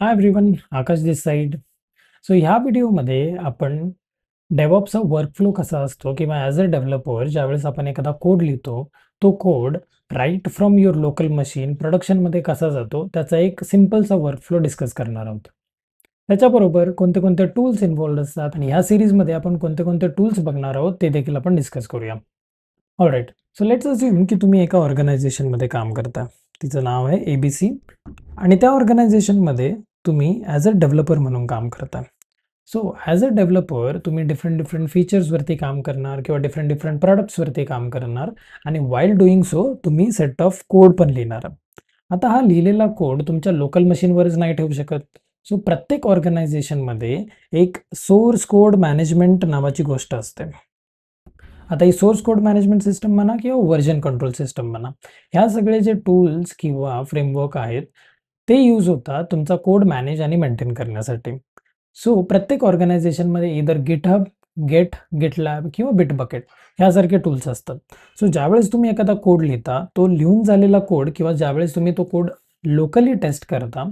Hi everyone, आकाश दिस side. So ह्या व्हिडिओमध्ये आपण डेव्हऑप्सचा वर्कफ्लो कसा असतो किंवा ॲज अ डेव्हलपर ज्यावेळेस आपण एखादा कोड लिहितो, तो code right from your local machine प्रोडक्शनमध्ये कसा जातो त्याचा एक सिम्पलसा वर्कफ्लो डिस्कस करणार आहोत. त्याच्याबरोबर कोणते कोणते टूल्स इन्व्हॉल्व्ड असतात आणि ह्या सिरीजमध्ये आपण कोणते कोणते टूल्स बघणार आहोत ते देखील आपण डिस्कस करूया. ऑलराईट, सो लेट्स अज्युम की तुम्ही एका ऑर्गनायझेशनमध्ये काम करता. तिचं नाव आहे ABC आणि त्या ऑर्गनायझेशनमध्ये तुम्ही ॲज अ डेव्हलपर म्हणून काम करता. सो ॲज अ डेव्हलपर तुम्ही डिफरंट डिफरंट फीचर्सवरती काम करणार किंवा डिफरंट डिफरंट प्रॉडक्ट्सवरती काम करणार आणि वाईल डुईंग सो तुम्ही सेट ऑफ कोड पण लिहिणार. आता हा लिहिलेला कोड तुमच्या लोकल मशीनवरच नाही ठेवू शकत. सो प्रत्येक ऑर्गनायझेशनमध्ये एक सोर्स कोड मॅनेजमेंट नावाची गोष्ट असते. आता ही सोर्स कोड मॅनेजमेंट सिस्टम म्हणा किंवा व्हर्जन कंट्रोल सिस्टम म्हणा, ह्या सगळे जे टूल्स किंवा फ्रेमवर्क आहेत ते यूज होतात तुमचा कोड मॅनेज आणि मेंटेन करण्यासाठी. सो प्रत्येक ऑर्गनायझेशनमध्ये इधर गिटहब, गेट, गिटलॅब किंवा बिटबकेट ह्यासारखे टूल्स असतात. सो ज्यावेळेस तुम्ही एखादा कोड लिहिता, तो लिहून झालेला कोड किंवा ज्यावेळेस तुम्ही तो कोड लोकली टेस्ट करता,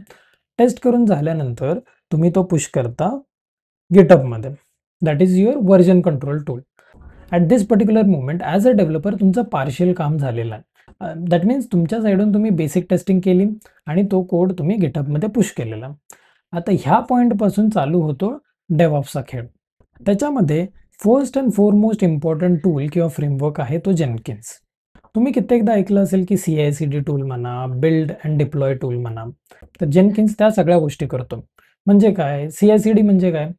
टेस्ट करून झाल्यानंतर तुम्ही तो पुश करता गिटहबमध्ये. That is your version control tool. At this particular moment as a developer तुमचं पार्शियल काम झालेलं आहे. दॅट मीन्स तुमच्या साईडून तुम्ही बेसिक टेस्टिंग केली आणि तो कोड तुम्ही गिटहबमध्ये पुश केलेला. आता ह्या पॉईंटपासून चालू होतो डेव्हऑप्सचा खेळ. त्याच्यामध्ये first and foremost important tool किंवा फ्रेमवर्क आहे तो जेनकिन्स. तुम्ही कित्येकदा ऐकलं असेल की CI/CD टूल म्हणा, बिल्ड अँड डिप्लॉय टूल म्हणा. तर जेनकिन्स त्या सगळ्या गोष्टी करतो. म्हणजे काय, CI/CD म्हणजे काय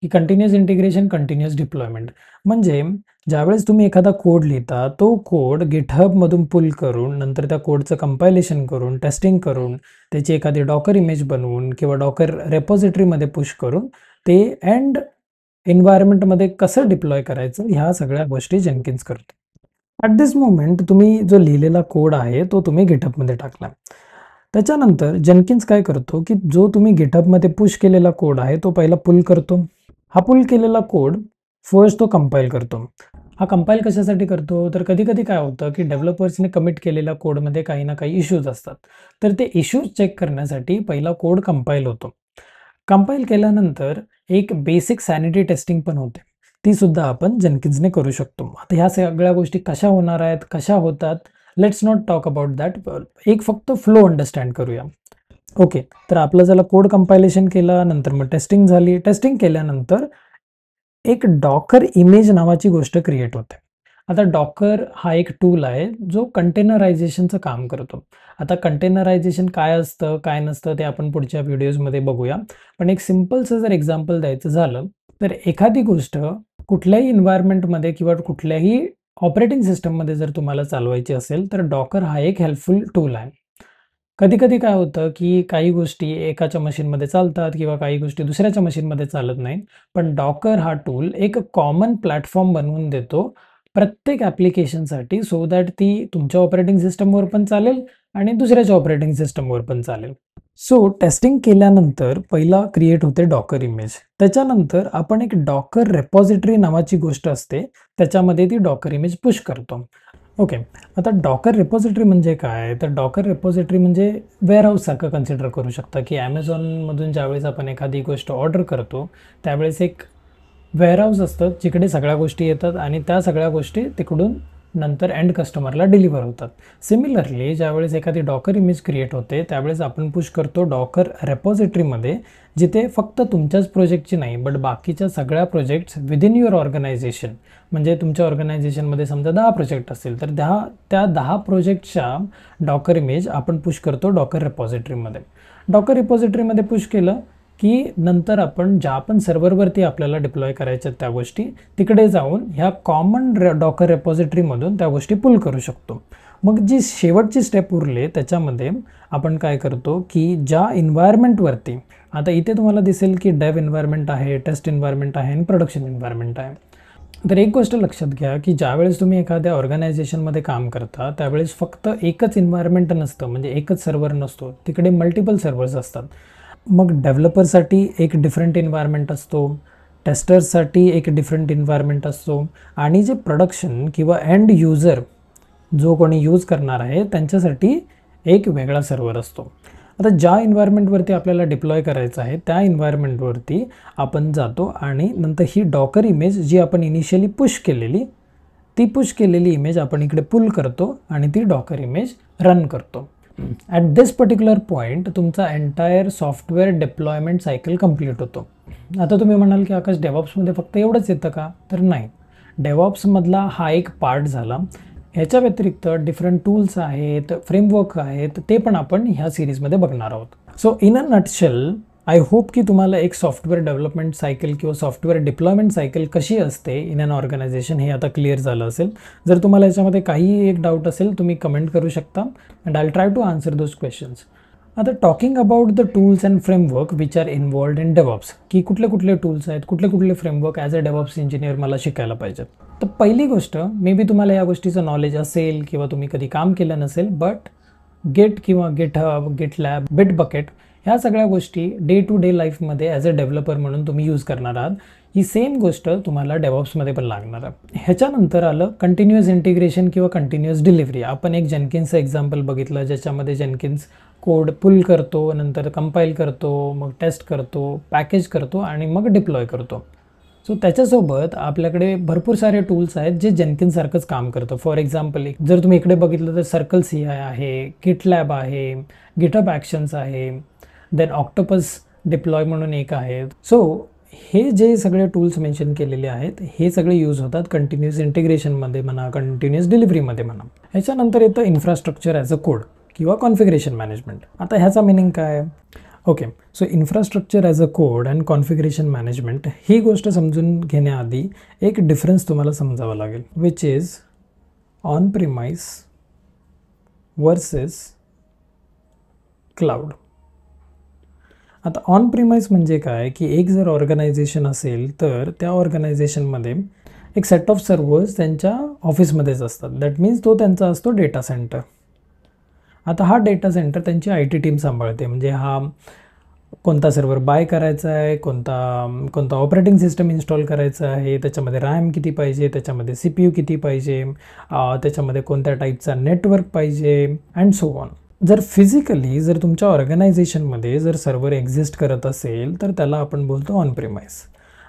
की कंटिन्युअस इंटिग्रेशन, कंटिन्युअस डिप्लॉयमेंट. म्हणजे ज्यावेळेस तुम्ही एखादा कोड लिहिता, तो कोड गिटहबमधून पुल करून नंतर त्या कोडचं कंपायलेशन करून, टेस्टिंग करून, त्याची एखादी डॉकर इमेज बनवून किंवा डॉकर रेपॉझिटरीमध्ये पुश करून ते एंड एन्व्हायरमेंटमध्ये कसं डिप्लॉय करायचं ह्या सगळ्या गोष्टी जेनकिन्स करतो. ॲट दिस मोमेंट तुम्ही जो लिहिलेला कोड आहे तो तुम्ही गिटहबमध्ये टाकला. त्याच्यानंतर जेनकिन्स काय करतो की जो तुम्ही गिटहबमध्ये पुश केलेला कोड आहे तो पहिला पुल करतो. हा पुल केलेला कोड फर्स्ट तो कंपाईल करतो. हा कंपाईल कशासाठी करतो, तर कधी-कधी काय होतं की डेव्हलपर्सने कमिट केलेल्या कोडमध्ये काही ना काही इश्यूज असतात. तर ते इश्यूज चेक करण्यासाठी पहिला कोड कंपाईल होतो. कंपाईल केल्यानंतर एक बेसिक सॅनिटी टेस्टिंग पण होते. ती सुद्धा आपण जेनकिन्सने करू शकतो. आता ह्या सगळ्या गोष्टी कशा होणार आहेत, कशा होतात, let's not talk about that. एक फक्त फ्लो अंडरस्टँड करूया. ओके, तर आपलं झालं कोड कंपायलेशन केलं, नंतर मग टेस्टिंग झाली. टेस्टिंग केल्यानंतर एक डॉकर इमेज नावाची गोष्ट क्रिएट होते. आता डॉकर हा एक टूल आहे जो कंटेनरायझेशनचं काम करतो. आता कंटेनरायझेशन काय असतं, काय नसतं ते आपण पुढच्या व्हिडिओजमध्ये बघूया. पण एक सिम्पलचं जर एक्झाम्पल द्यायचं झालं, तर एखादी गोष्ट कुठल्याही एन्व्हायरमेंटमध्ये किंवा कुठल्याही ऑपरेटिंग सिस्टममध्ये जर तुम्हाला चालवायची असेल, तर डॉकर हा एक हेल्पफुल टूल आहे. कधी-कधी काय होतं, की काही गोष्टी एकाच्या मशीनमध्ये चालतात किंवा काही गोष्टी दुसऱ्याच्या मशीनमध्ये चालत नाहीत. पण डॉकर हा टूल एक कॉमन प्लॅटफॉर्म बनवून देतो प्रत्येक ॲप्लिकेशनसाठी, सो दॅट ती तुमच्या ऑपरेटिंग सिस्टमवर पण चालेल आणि दुसऱ्याच्या ऑपरेटिंग सिस्टमवर पण चालेल. सो टेस्टिंग केल्यानंतर पहिला क्रिएट होते डॉकर इमेज. त्याच्यानंतर आपण एक डॉकर रेपॉझिटरी नावाची गोष्ट असते, त्याच्यामध्ये ती डॉकर इमेज पुश करतो. ओके, आता डॉकर रिपॉझिटरी म्हणजे काय? तर डॉकर रिपॉझिटरी म्हणजे वेअरहाऊससारखं कन्सिडर करू शकता, की Amazonमधून ज्यावेळेस आपण एखादी गोष्ट ऑर्डर करतो, त्यावेळेस एक वेअरहाऊस असतं, जिकडे सगळ्या गोष्टी येतात आणि त्या सगळ्या गोष्टी तिकडून नंतर एंड कस्टमरला डिलिव्हर होतात. सिमिलरली ज्यावेळेस एखादी डॉकर इमेज क्रिएट होते, त्यावेळेस आपण पुश करतो डॉकर रेपॉझिटरीमध्ये, जिथे फक्त तुमच्याच प्रोजेक्टची नाही, बट बाकीच्या सगळ्या प्रोजेक्ट्स विदिन युअर ऑर्गनायझेशन, म्हणजे तुमच्या ऑर्गनायझेशनमध्ये समजा 10 प्रोजेक्ट असतील, तर त्या 10 प्रोजेक्टच्या डॉकर इमेज आपण पुश करतो डॉकर रेपॉझिटरीमध्ये. डॉकर रिपॉझिटरीमध्ये पुश केलं की नंतर आपण ज्या पण सर्व्हरवरती आपल्याला डिप्लॉय करायच्या त्या गोष्टी तिकडे जाऊन ह्या कॉमन डॉकर रेपॉझिटरीमधून त्या गोष्टी पुल करू शकतो. मग जी शेवटची स्टेप उरली त्याच्यामध्ये आपण काय करतो की ज्या एन्व्हायरमेंटवरती, आता इथे तुम्हाला दिसेल की डेव्ह एन्व्हायरमेंट आहे, टेस्ट एन्व्हायरमेंट आहे आणि प्रोडक्शन एन्व्हायरमेंट आहे. तर एक गोष्ट लक्षात घ्या की ज्यावेळेस तुम्ही एखाद्या ऑर्गनायझेशनमध्ये काम करता, त्यावेळेस फक्त एकच एन्व्हायरमेंट नसतं, म्हणजे एकच सर्व्हर नसतो, तिकडे मल्टिपल सर्व्हर्स असतात. मग डेव्हलपरसाठी एक डिफरंट एन्व्हायरमेंट असतो, टेस्टर्ससाठी एक डिफरंट एन्व्हायरमेंट असतो आणि जे प्रोडक्शन किंवा एंड युजर जो कोणी यूज करणार आहे त्यांच्यासाठी एक वेगळा सर्व्हर असतो. आता ज्या एन्व्हायरमेंटवरती आपल्याला डिप्लॉय करायचं आहे त्या एन्व्हायरमेंटवरती आपण जातो आणि नंतर ही डॉकर इमेज जी आपण इनिशियली पुश केलेली, ती पुश केलेली इमेज आपण इकडे पुल करतो आणि ती डॉकर इमेज रन करतो. ॲट दिस पर्टिक्युलर पॉईंट तुमचा entire software deployment cycle complete होतो. आता तुम्ही म्हणाल की आकाश डेव्हऑप्समध्ये फक्त एवढंच येतं का? तर नाही, डेव्हऑप्समधला हा एक पार्ट झाला. ह्याच्या व्यतिरिक्त डिफरंट टूल्स आहेत, फ्रेमवर्क आहेत, ते पण आपण ह्या सिरीजमध्ये बघणार आहोत. So in a nutshell I hope की तुम्हाला एक सॉफ्टवेअर डेव्हलपमेंट सायकल किंवा सॉफ्टवेअर डिप्लॉयमेंट सायकल कशी असते इन अन ऑर्गनायझेशन हे आता क्लिअर झालं असेल. जर तुम्हाला याच्यामध्ये काही एक डाऊट असेल तुम्ही कमेंट करू शकता and I try to answer those questions. आता talking about the tools and framework which are involved in DevOps, की कुठले कुठले टूल्स आहेत, कुठले कुठले framework as a DevOps engineer मला शिकायला पाहिजेत. तर पहिली गोष्ट, मे बी तुम्हाला या गोष्टीचं नॉलेज असेल किंवा तुम्ही कधी काम केलं नसेल, बट गेट किंवा गिटहब, गिटलॅब, बिटबकेट ह्या सगळ्या गोष्टी डे टू डे लाईफमध्ये ॲज अ डेव्हलपर म्हणून तुम्ही यूज करणार आहात. ही सेम गोष्ट तुम्हाला डेव्हऑप्समध्ये पण लागणार आहे. ह्याच्यानंतर आलं कंटिन्युअस इंटिग्रेशन किंवा कंटिन्युअस डिलिव्हरी. आपण एक जेनकिन्सचं एक्झाम्पल बघितलं ज्याच्यामध्ये जेनकिन्स कोड पुल करतो, नंतर कंपाईल करतो, मग टेस्ट करतो, पॅकेज करतो आणि मग डिप्लॉय करतो. सो त्याच्यासोबत आपल्याकडे भरपूर सारे टूल्स आहेत जे जेनकिन्ससारखंच काम करतं. फॉर एक्झाम्पल जर तुम्ही इकडे बघितलं तर सर्कल CI आहे, गिटलॅब आहे, गिटहब ॲक्शन्स आहे, देन ऑक्टोपस डिप्लॉय म्हणून एक आहे. सो हे जे सगळे टूल्स मेन्शन केलेले आहेत हे सगळे यूज होतात कंटिन्युअस इंटिग्रेशनमध्ये म्हणा, कंटिन्युअस डिलिव्हरीमध्ये म्हणा. ह्याच्यानंतर येतं इन्फ्रास्ट्रक्चर ॲज अ कोड किंवा कॉन्फिगरेशन मॅनेजमेंट. आता ह्याचा मिनिंग काय? Okay, so infrastructure as a code and configuration management ही गोष्ट समजून घेण्याआधी एक डिफरन्स तुम्हाला समजावा लागेल, which is on premise versus cloud. आता ऑन प्रिमाइस म्हणजे काय की एक जर ऑर्गनायझेशन असेल तर त्या ऑर्गनायझेशनमध्ये एक सेट ऑफ सर्व्हर्स त्यांच्या ऑफिसमध्येच असतात. दॅट मीन्स तो त्यांचा असतो डेटा सेंटर. आता हा डेटा सेंटर त्यांची IT टीम सांभाळते. म्हणजे हा कोणता सर्व्हर बाय करायचा आहे, कोणता ऑपरेटिंग सिस्टम इन्स्टॉल करायचा आहे, त्याच्यामध्ये रॅम किती पाहिजे, त्याच्यामध्ये CPU किती पाहिजे, त्याच्यामध्ये कोणत्या टाईपचा नेटवर्क पाहिजे अँड सो ऑन. जर फिजिकली जर तुमच्या ऑर्गनायझेशनमध्ये जर सर्व्हर एक्झिस्ट करत असेल तर त्याला आपण बोलतो ऑन प्रिमाइस.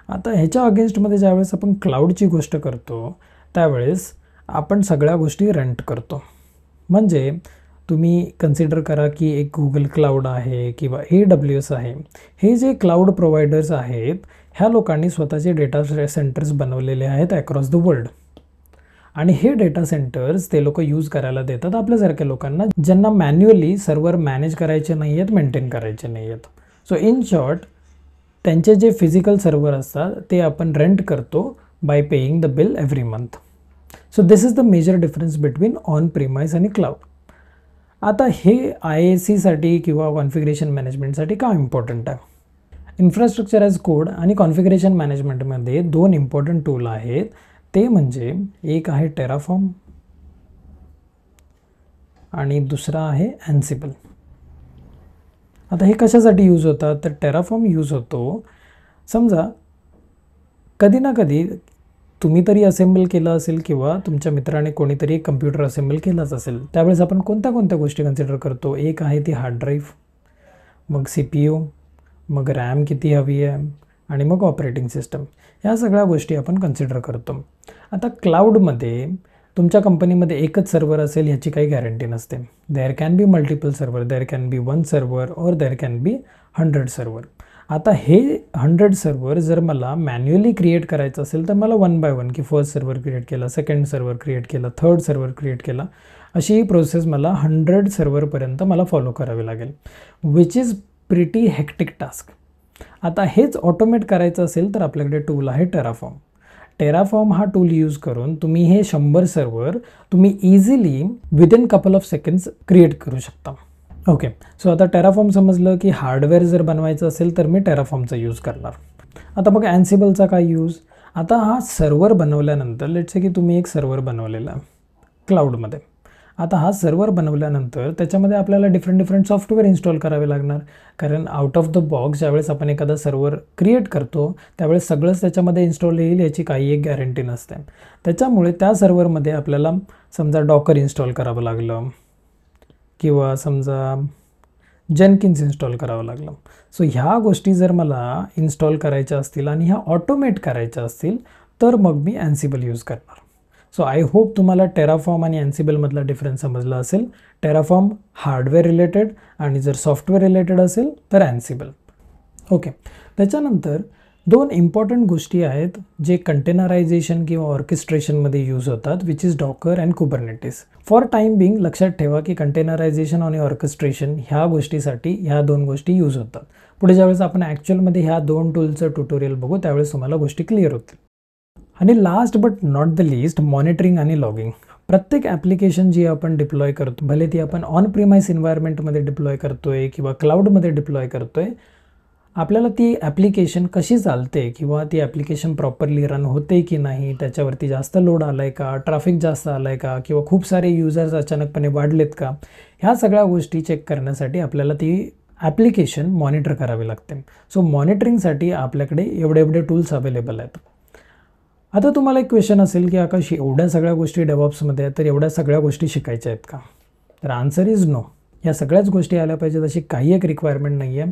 आता ह्याच्या अगेन्स्टमध्ये ज्यावेळेस आपण क्लाउडची गोष्ट करतो त्यावेळेस आपण सगळ्या गोष्टी रेंट करतो. म्हणजे तुम्ही कन्सिडर करा की एक गुगल क्लाउड आहे किंवा AWS आहे. हे जे क्लाउड प्रोव्हायडर्स आहेत ह्या लोकांनी स्वतःचे डेटा सेंटर्स बनवलेले आहेत अक्रॉस द वर्ल्ड आणि हे डेटा सेंटर्स ते लोक यूज करायला देतात आपल्यासारख्या लोकांना ज्यांना मॅन्युअली सर्व्हर मॅनेज करायचे नाही आहेत, मेंटेन करायचे नाही आहेत. सो इन शॉर्ट त्यांचे जे फिजिकल सर्व्हर असतात ते आपण रेंट करतो by paying the bill every month. So this is the major difference between on premise आणि क्लाउड. आता हे IAC किंवा कॉन्फिगरेशन मॅनेजमेंटसाठी का इम्पॉर्टंट आहे? इन्फ्रास्ट्रक्चर ॲज कोड आणि कॉन्फिगरेशन मॅनेजमेंटमध्ये दोन इम्पॉर्टंट टूल आहेत. ते म्हणजे एक आहे टेराफॉर्म आणि दुसरा आहे Ansible. आता हे कशासाठी यूज होतात? तर टेराफॉर्म यूज होतो समजा कधी ना कधी तुम्ही तरी असेंबल केलं असेल किंवा तुमच्या मित्राने कोणीतरी कम्प्युटर असेंबल केलाच असेल. त्यावेळेस आपण कोणत्या कोणत्या गोष्टी कन्सिडर करतो? एक आहे ती हार्ड ड्राईव्ह, मग CPU, मग रॅम किती हवी आहे आणि मग ऑपरेटिंग सिस्टम. ह्या सगळ्या गोष्टी आपण कन्सिडर करतो. आता क्लाउडमध्ये तुमच्या कंपनीमध्ये एकच सर्व्हर असेल ह्याची काही गॅरंटी नसते. There can be multiple server, there can be 1 server और देअर कॅन बी 100 सर्व्हर. आता हे 100 सर्व्हर जर मला मॅन्युअली क्रिएट करायचं असेल तर मला 1 बाय 1 की फर्स्ट सर्व्हर क्रिएट केला, सेकंड सर्व्हर क्रिएट केला, थर्ड सर्व्हर क्रिएट केला, अशी ही प्रोसेस मला 100 सर्व्हरपर्यंत मला फॉलो करावी लागेल, which is pretty hectic task. आता हेच ऑटोमेट करायचं असेल तर आपल्याकडे टूल आहे टेराफॉर्म. टेराफॉर्म हा टूल यूज करून तुम्ही हे 100 सर्व्हर तुम्ही easily within couple of seconds create करू शकता. ओके, सो आता टेराफॉर्म समजलं की हार्डवेअर जर बनवायचं असेल तर मी टेराफॉर्मचा यूज करणार. आता बघा Ansibleचा काय यूज? आता हा सर्व्हर बनवल्यानंतर लेट्स से की तुम्ही एक सर्व्हर बनवलेला आहे क्लाउडमध्ये. आता हा सर्व्हर बनवल्यानंतर त्याच्यामध्ये आपल्याला डिफरंट सॉफ्टवेअर इन्स्टॉल करावे लागणार, कारण आउट ऑफ द बॉक्स ज्यावेळेस आपण एखादा सर्व्हर क्रिएट करतो त्यावेळेस सगळंच त्याच्यामध्ये इन्स्टॉल येईल याची काही एक गॅरंटी नसते. त्याच्यामुळे त्या सर्व्हरमध्ये आपल्याला समजा डॉकर इन्स्टॉल करावं लागलं किंवा समजा जेनकिन्स इन्स्टॉल करावं लागलं. सो ह्या गोष्टी जर मला इन्स्टॉल करायच्या असतील आणि ह्या ऑटोमेट करायच्या असतील तर मग मी Ansible यूज करणार. सो आय होप तुम्हाला टेराफॉर्म आणि Ansibleमधला डिफरन्स समजला असेल. टेराफॉर्म हार्डवेअर रिलेटेड आणि जर सॉफ्टवेअर रिलेटेड असेल तर Ansible. ओके, त्याच्यानंतर 2 इम्पॉर्टंट गोष्टी आहेत जे कंटेनरायझेशन किंवा ऑर्केस्ट्रेशनमध्ये यूज होतात, which is Docker and Kubernetes. For time being लक्षात ठेवा की कंटेनरायझेशन आणि ऑर्केस्ट्रेशन ह्या गोष्टीसाठी ह्या 2 गोष्टी यूज होतात. पुढे ज्यावेळेस आपण ॲक्च्युअलमध्ये ह्या 2 टूलचं ट्युटोरियल बघू त्यावेळेस तुम्हाला गोष्टी क्लिअर होतील. आणि last but not the list, monitoring आणि लॉगिंग. प्रत्येक ॲप्लिकेशन जी आपण डिप्लॉय करतो, भले ती आपण ऑन प्रिमाइस एन्व्हायरमेंटमध्ये डिप्लॉय करतोय किंवा क्लाउडमध्ये डिप्लॉय करतोय, आपल्याला ती ॲप्लिकेशन कशी चालते किंवा ती ॲप्लिकेशन प्रॉपरली रन होते की नाही, त्याच्यावरती जास्त लोड आला आहे का, ट्रॅफिक जास्त आलं आहे का, किंवा खूप सारे युजर्स अचानकपणे वाढलेत का, ह्या सगळ्या गोष्टी चेक करण्यासाठी आपल्याला ती ॲप्लिकेशन मॉनिटर करावी लागते. सो मॉनिटरिंगसाठी आपल्याकडे एवढे टूल्स अवेलेबल आहेत. आता तुम्हाला एक क्वेश्चन असेल की आकाश एवढ्या सगळ्या गोष्टी डेव्हऑप्समध्ये आहेत तर एवढ्या सगळ्या गोष्टी शिकायच्या आहेत का? तर आन्सर इज नो. या सगळ्याच गोष्टी आल्या पाहिजेत अशी काही एक रिक्वायरमेंट नाही आहे.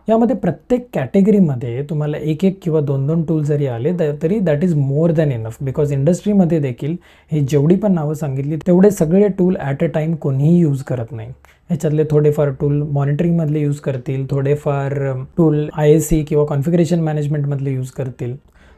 यामध्ये प्रत्येक कॅटेगरीमध्ये तुम्हाला एक किंवा 2 टूल जरी आले तरी that is more than enough, because इंडस्ट्रीमध्ये देखील हे जेवढी पण नावं सांगितली तेवढे सगळे टूल ॲट अ टाईम कोणीही यूज करत नाही. ह्याच्यातले थोडेफार टूल मॉनिटरिंगमधले यूज करतील, थोडेफार टूल IAC किंवा कॉन्फिगरेशन मॅनेजमेंटमधले यूज करतील.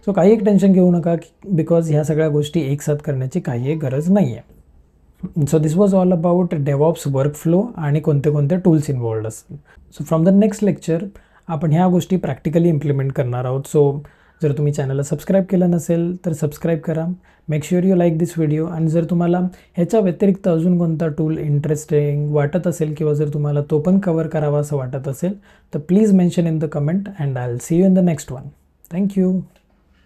सो काही एक टेन्शन घेऊ नका, बिकॉज ह्या सगळ्या गोष्टी एकसाथ करण्याची काही एक गरज नाही आहे. So this was all about DevOps workflow आणि कोणते टूल्स इन्वॉल्ड असतील. So from the next lecture आपण ह्या गोष्टी प्रॅक्टिकली इम्प्लिमेंट करणार आहोत. सो जर तुम्ही चॅनलला सबस्क्राईब केलं नसेल तर सबस्क्राईब करा. Make sure you like this video. आणि जर तुम्हाला ह्याच्या व्यतिरिक्त अजून कोणता टूल इंटरेस्टिंग वाटत असेल किंवा जर तुम्हाला तो पण कवर करावा असं वाटत असेल तर please mention in the comment and I will see you in the next one. Thank you.